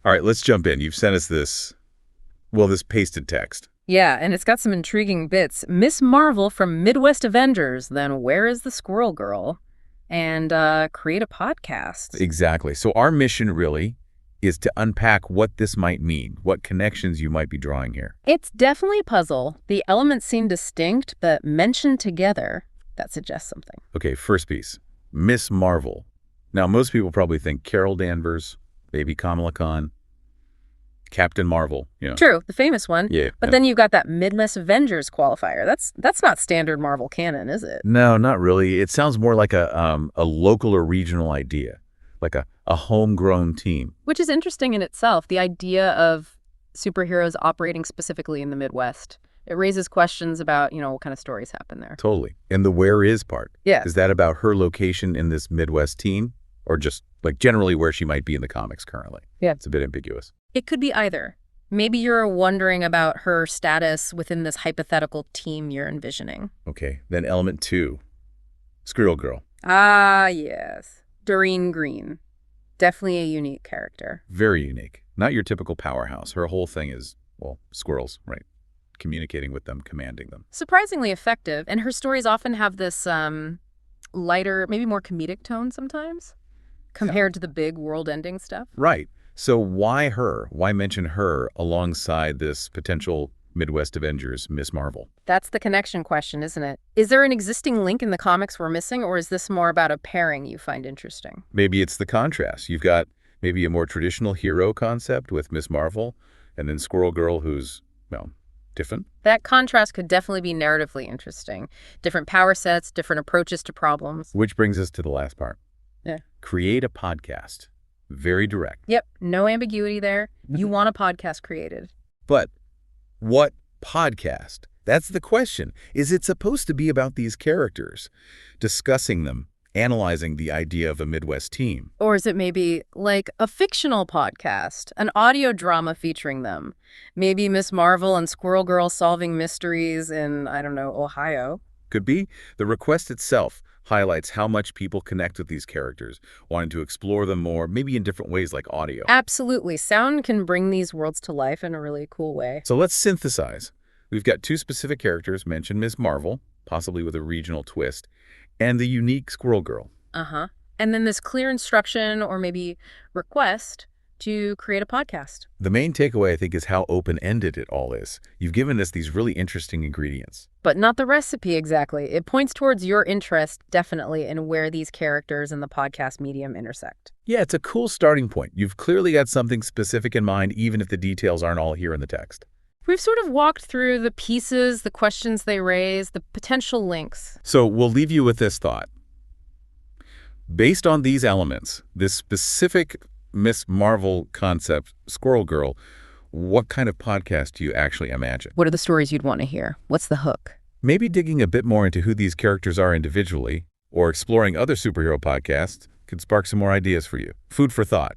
All right, let's jump in. You've sent us this pasted text. Yeah, and it's got some intriguing bits. Miss Marvel from Midwest Avengers, then Where is the Squirrel Girl? And create a podcast. Exactly. So our mission really is to unpack what this might mean, what connections you might be drawing here. It's definitely a puzzle. The elements seem distinct, but mentioned together, that suggests something. Okay, first piece. Miss Marvel. Now, most people probably think Carol Danvers, maybe Kamala Khan, Captain Marvel. True, the famous one. Yeah. But then you've got that Midwest Avengers qualifier. That's not standard Marvel canon, is it? No, not really. It sounds more like a local or regional idea, like a homegrown team. Which is interesting in itself, the idea of superheroes operating specifically in the Midwest. It raises questions about, what kind of stories happen there. Totally. And the where is part. Yeah. Is that about her location in this Midwest team, or just like generally where she might be in the comics currently? Yeah. It's a bit ambiguous. It could be either. Maybe you're wondering about her status within this hypothetical team you're envisioning. Okay. Then element 2, Squirrel Girl. Ah, yes. Doreen Green. Definitely a unique character. Very unique. Not your typical powerhouse. Her whole thing is, well, squirrels, right? Communicating with them, commanding them. Surprisingly effective, and her stories often have this lighter, maybe more comedic tone sometimes, compared to the big world-ending stuff. Right. So why her? Why mention her alongside this potential Midwest Avengers, Miss Marvel? That's the connection question, isn't it? Is there an existing link in the comics we're missing, or is this more about a pairing you find interesting? Maybe it's the contrast. You've got maybe a more traditional hero concept with Miss Marvel, and then Squirrel Girl, who's, well, different. That contrast could definitely be narratively interesting. Different power sets, different approaches to problems. Which brings us to the last part. Yeah. Create a podcast. Very direct. Yep, no ambiguity there. You want a podcast created. But what podcast? That's the question. Is it supposed to be about these characters, discussing them, analyzing the idea of a Midwest team? Or is it maybe like a fictional podcast, an audio drama featuring them? Maybe Miss Marvel and Squirrel Girl solving mysteries in, I don't know, Ohio? Could be. The request itself highlights how much people connect with these characters, wanting to explore them more, maybe in different ways like audio. Absolutely. Sound can bring these worlds to life in a really cool way. So let's synthesize. We've got 2 specific characters mentioned, Miss Marvel, possibly with a regional twist, and the unique Squirrel Girl. Uh-huh. And then this clear instruction or maybe request to create a podcast. The main takeaway, I think, is how open-ended it all is. You've given us these really interesting ingredients. But not the recipe exactly. It points towards your interest, definitely, in where these characters and the podcast medium intersect. Yeah, it's a cool starting point. You've clearly got something specific in mind, even if the details aren't all here in the text. We've sort of walked through the pieces, the questions they raise, the potential links. So we'll leave you with this thought. Based on these elements, this specific Miss Marvel concept, Squirrel Girl, what kind of podcast do you actually imagine? What are the stories you'd want to hear? What's the hook? Maybe digging a bit more into who these characters are individually, or exploring other superhero podcasts could spark some more ideas for you. Food for thought.